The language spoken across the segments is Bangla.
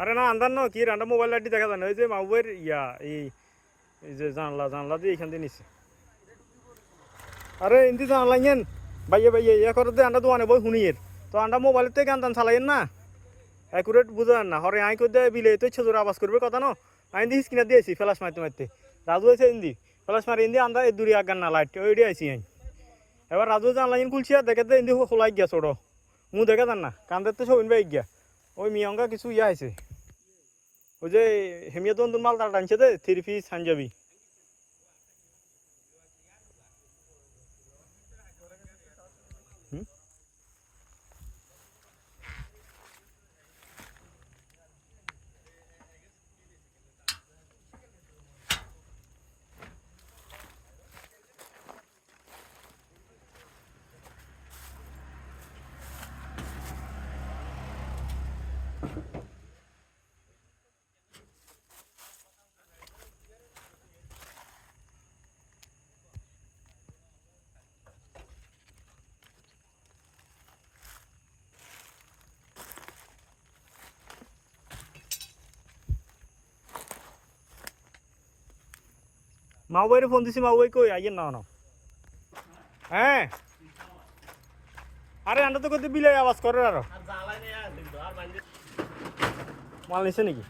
আরে না আন্দার ন কি রান্না মোবাইল লাইটটি দেখা যায় না ওই যে মাউবের এই যে জানলা দিয়ে এখান দিয়ে নিচ্ছে আরে ইন্দি জানলা ইয়েন ভাইয়ে ভাইয়ে ইয়া করে দে আন্ডা দোয়ানে বই শুনিয়ের তো আন্ডা মোবাইলের থেকে গান টান চালাইয়েন না অ্যাকুরেট বুঝান না হরে আই করে দেয় বিলে তো ছোটোর আওয়াজ করবে কথা ন আইন দিয়ে স্ক্রিনে দিয়েছি ফ্ল্যাশ মারতে মারতে রাজু হয়েছে ইন্দি ফ্ল্যাশ মারি ইন্দি আন্দা এই দূরে আগান না লাইট ওইটি আইসি আইন এবার রাজু জানলা ইন খুলছি আর দেখে দে ইন্দি খোলাই গিয়া ছোটো মু দেখে যান না কান্দের তো সবিন ভাই গিয়া ওই মিয়ঙ্গা কিছু ইয়া আছে ওই যে হেমিয়া তো মাল তার টানছে দে 3 পিস পাঞ্জাবি মাউবাইরে ফোন দিছি মাউবাই কই আইয়েন না না হ্যাঁ আরে আন্ডা তো করতে বিলে আওয়াজ করে আর মাল নিছে নাকি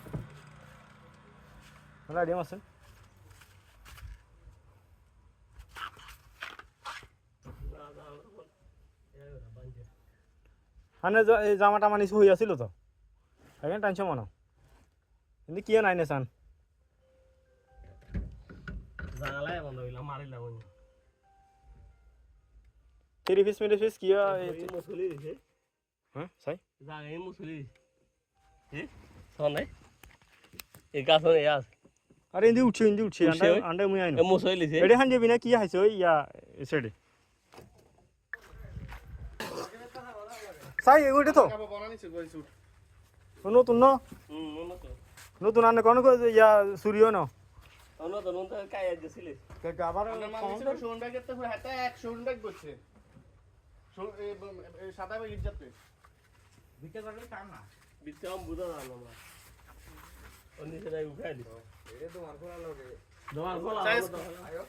রাডি আছেন হানে জামাটা মানিস হই আছিল তো এখন টেনশন মানো কিন্তু কি নাই না সান জানালাই বন্ধ হইলাম মারিলাম ওই 3 পিস মেরে পিস কিয়া মুসলি দিছে হ্যাঁ সাই জাগাই মুসলি হে সোনে এই গাছন এই আছে আরে ইন্দি উঠছে আন্ডা আন্ডা মুই আইনো মুসলি দিছে এডে হান যাবি না কি হাইছে ওই এসেডে সাই এগুলো তো নতুন ন নতুন আনে কোন সূর্য ন নতুন তো কাই গেছিলি আবার শোন ব্যাগের তো হাতে 100 ব্যাগ করছে এই সাদা ব্যাগ ইজ্জত বিতে করলে কাম না বিতে আম বুঝা না আমরা অন্য সেটাই উঠাই দিও এরে তোমার খোলা লাগে দোয়ার খোলা আয়ো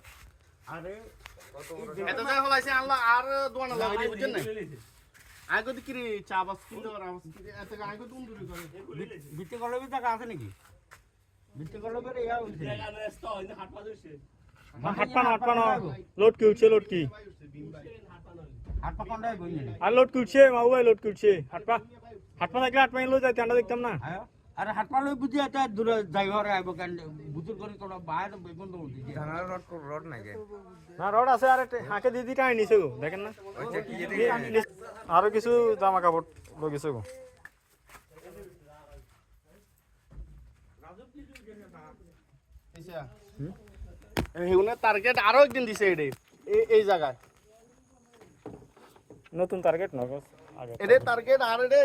আরে এত জায়গা হলাইছে আল্লাহ আর দোয়ানা লাগে বুঝছেন না আগে তো কি রে চা বাস কিনতে আর আওয়াজ কি এত আগে তো উন্দুরি করে বিতে করলে টাকা আছে নাকি বিতে করলে করে ইয়া হইছে জায়গা নষ্ট হইছে হাট পা দিছে হাট পানো লোড কি উঠছে লোড কি হাত পা কোনটাই বইনি আর লোড কি উঠছে মাউ ভাই লোড কি উঠছে হাট পা থাকলে হাট পা লো যাইতে আমরা দেখতাম না আয়ো আরে হাত পা লই বুঝি এটা দূরে ড্রাইভার আইবো কেন বুতুর করে তোরা বাইরে বেগুন তো উঠি জানালা রড নাই কে না রড আছে আর হাঁকে দিদি কাই নিছে গো দেখেন না আরো কিছু জামা কাপড় লই গেছে গো হেউনে টার্গেট আরো একদিন দিছে এডে এই জায়গায় নতুন টার্গেট না আগে এডে টার্গেট আর এডে